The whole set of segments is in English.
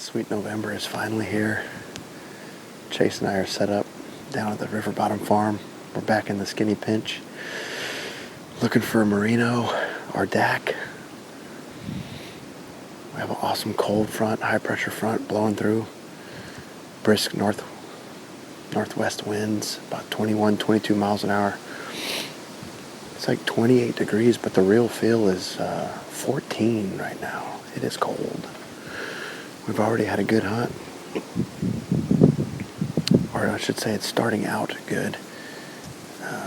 Sweet November is finally here. Chase and I are set up down at the River Bottom Farm. We're back in the Skinny Pinch, looking for a Marino or DAC. We have an awesome cold front, high pressure front blowing through. Brisk northwest winds, about 21, 22 miles an hour. It's like 28 degrees, but the real feel is 14 right now. It is cold. We've already had a good hunt. Or I should say it's starting out good.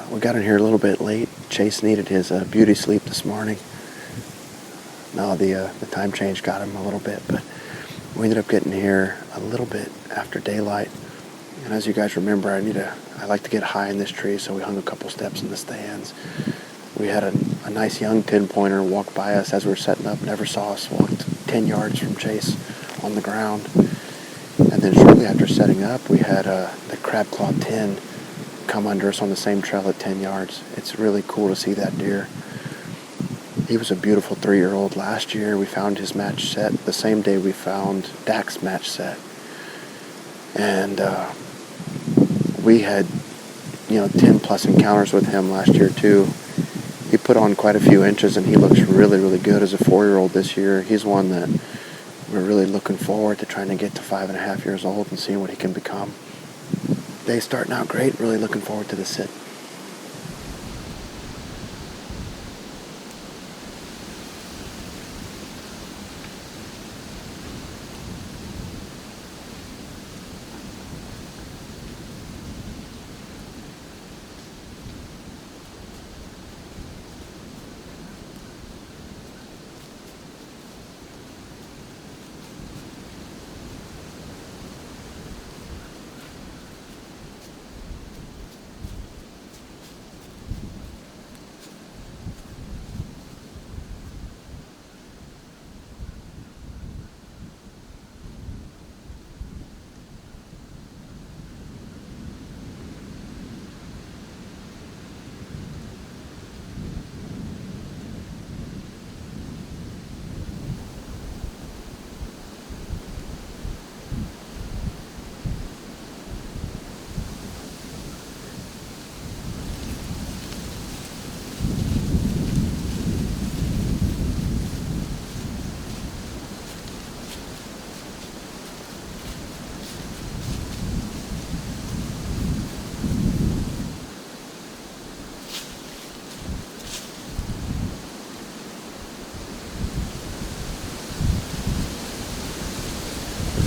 We got in here a little bit late. Chase needed his beauty sleep this morning. No, the time change got him a little bit, but we ended up getting here a little bit after daylight. And as you guys remember, I like to get high in this tree, so we hung a couple steps in the stands. We had a nice young 10-pointer walk by us as we were setting up, never saw us, walked 10 yards from Chase on the ground. And then shortly after setting up, we had the crab claw 10 come under us on the same trail at 10 yards. It's really cool to see that deer. He was a beautiful 3-year-old last year. We found his match set the same day we found Dak's match set. And we had, 10 plus encounters with him last year too. He put on quite a few inches and he looks really, really good as a 4-year-old this year. He's one that we're really looking forward to trying to get to 5.5 years old and seeing what he can become. Day's starting out great. Really looking forward to the sit.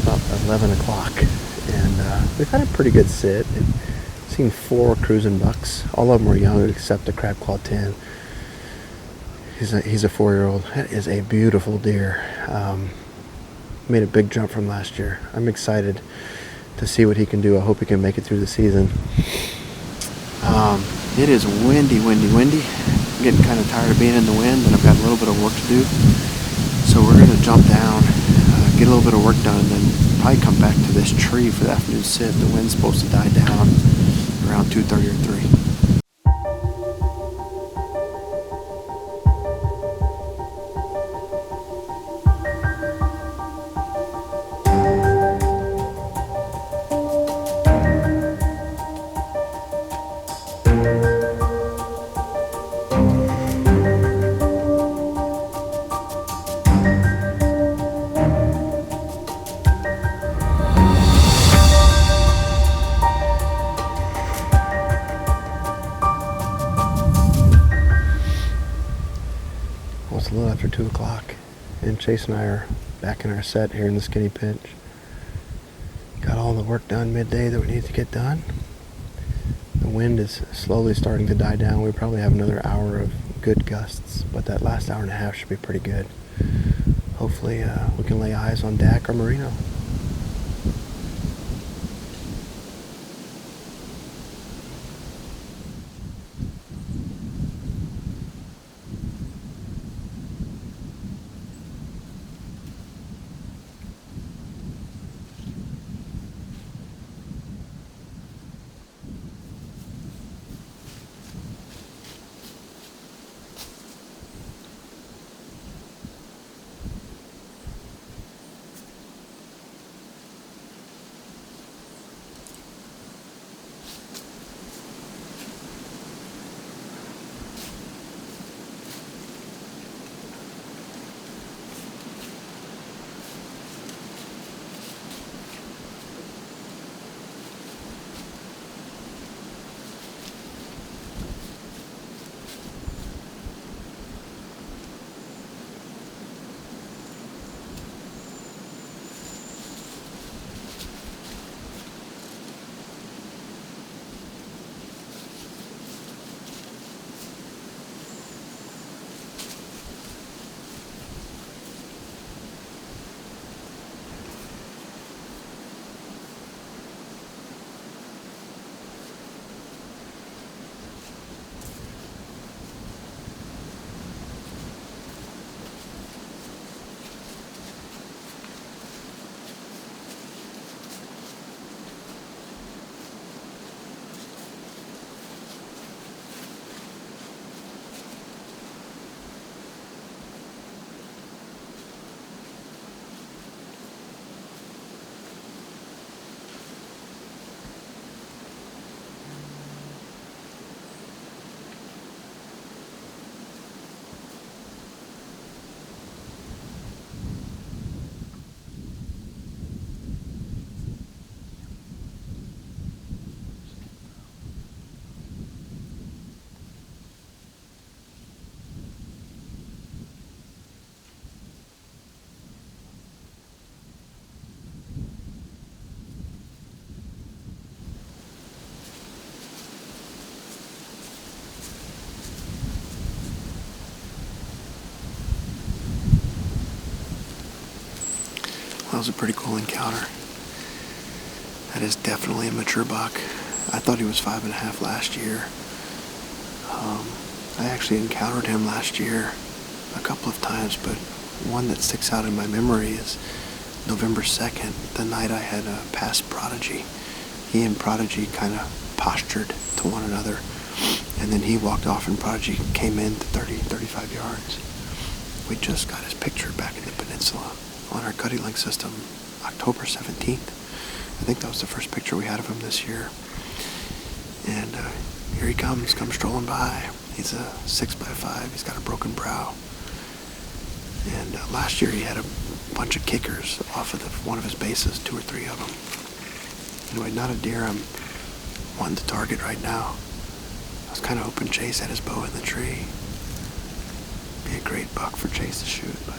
About 11 o'clock, and we've had a pretty good sit. Seen 4 cruising bucks. All of them were young except the crab claw 10. He's a 4-year-old. That is a beautiful deer. Made a big jump from last year. I'm excited to see what he can do. I hope he can make it through the season. It is windy. I'm getting kind of tired of being in the wind, and I've got a little bit of work to do. So we're going to jump down, get a little bit of work done, and then probably come back to this tree for the afternoon sit. The wind's supposed to die down around 2:30 or 3. Well, it's a little after 2 o'clock, and Chase and I are back in our set here in the Skinny Pinch. Got all the work done midday that we need to get done. The wind is slowly starting to die down. We probably have another hour of good gusts, but that last hour and a half should be pretty good. Hopefully we can lay eyes on Dak or Marino. was a pretty cool encounter. That is definitely a mature buck. I thought he was 5.5 last year. I actually encountered him last year a couple of times, but one that sticks out in my memory is November 2nd, the night I had passed Prodigy. He and Prodigy kind of postured to one another, and then he walked off and Prodigy came in to 35 yards. We just got his picture back in the peninsula on our cutting link system October 17th. I think that was the first picture we had of him this year. And here he comes strolling by. He's a 6x5. He's got a broken brow. And last year he had a bunch of kickers off of one of his bases, 2 or 3 of them. Anyway, not a deer I'm wanting to target right now. I was kind of hoping Chase had his bow in the tree. Be a great buck for Chase to shoot, but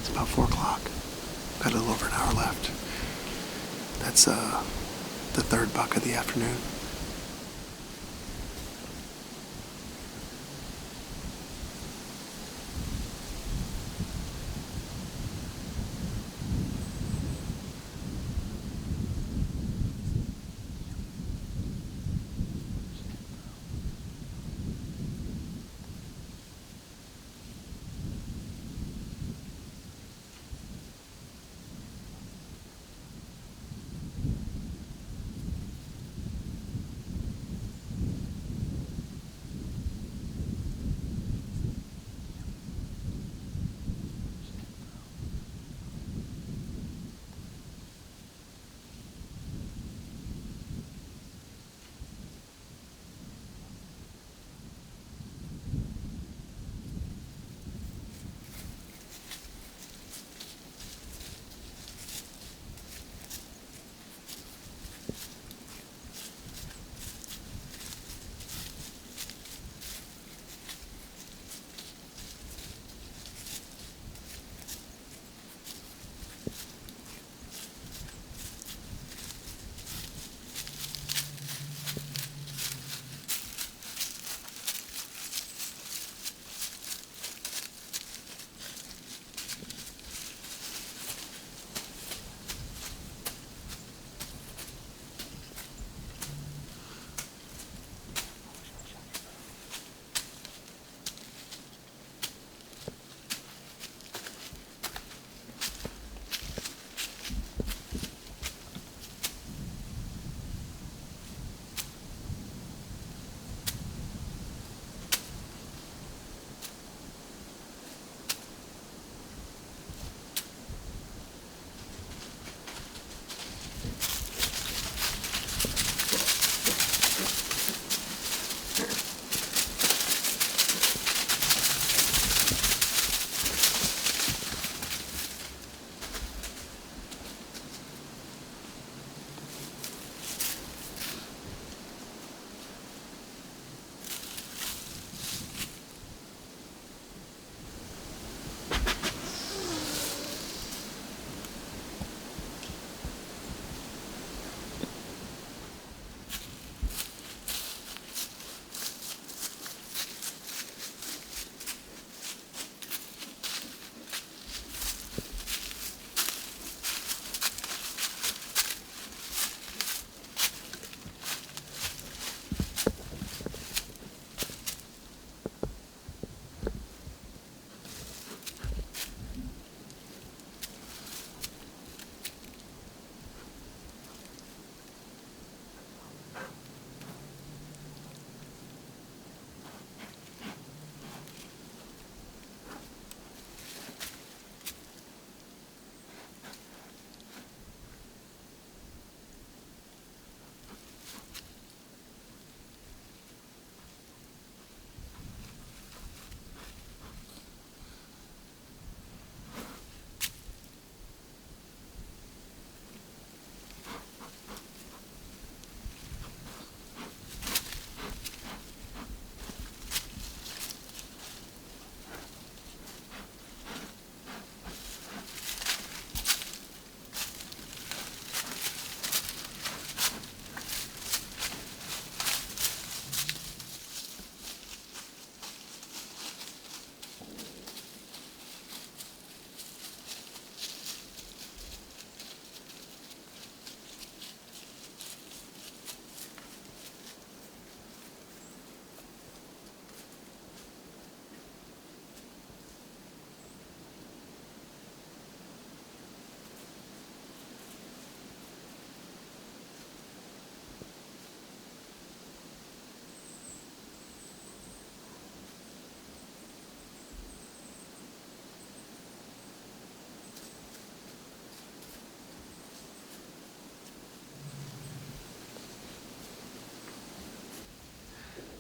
it's about 4 o'clock. Got a little over an hour left. That's the third buck of the afternoon.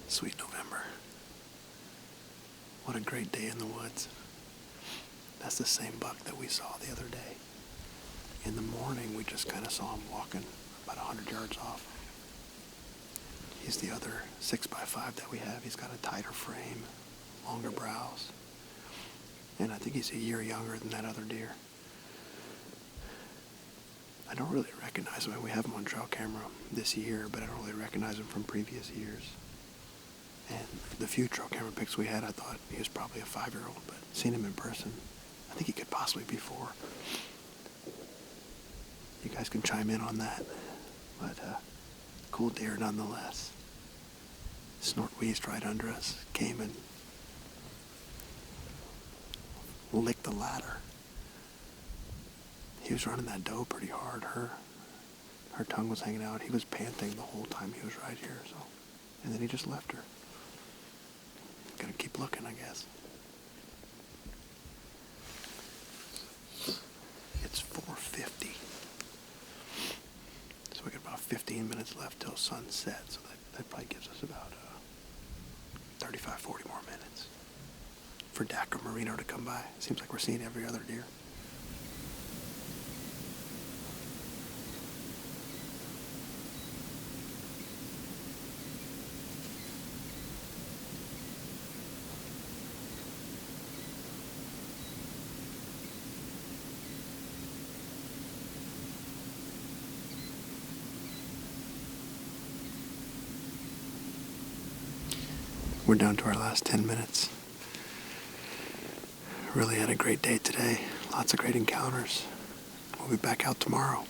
Sweet November. What a great day in the woods. That's the same buck that we saw the other day. In the morning, we just kind of saw him walking about 100 yards off. He's the other 6x5 that we have. He's got a tighter frame, longer brows. And I think he's a year younger than that other deer. I don't really recognize him. We have him on trail camera this year, but I don't really recognize him from previous years. And the few trail camera pics we had, I thought he was probably a 5-year-old, but seeing him in person, I think he could possibly be 4. You guys can chime in on that. But cool deer nonetheless. Snort wheezed right under us, came and licked the ladder. He was running that doe pretty hard. Her tongue was hanging out. He was panting the whole time he was right here. So, and then he just left her. Gotta keep looking, I guess. It's 4:50. So we got about 15 minutes left till sunset. So that probably gives us about 35, 40 more minutes for Dak or Marino to come by. Seems like we're seeing every other deer. We're down to our last 10 minutes. Really had a great day today. Lots of great encounters. We'll be back out tomorrow.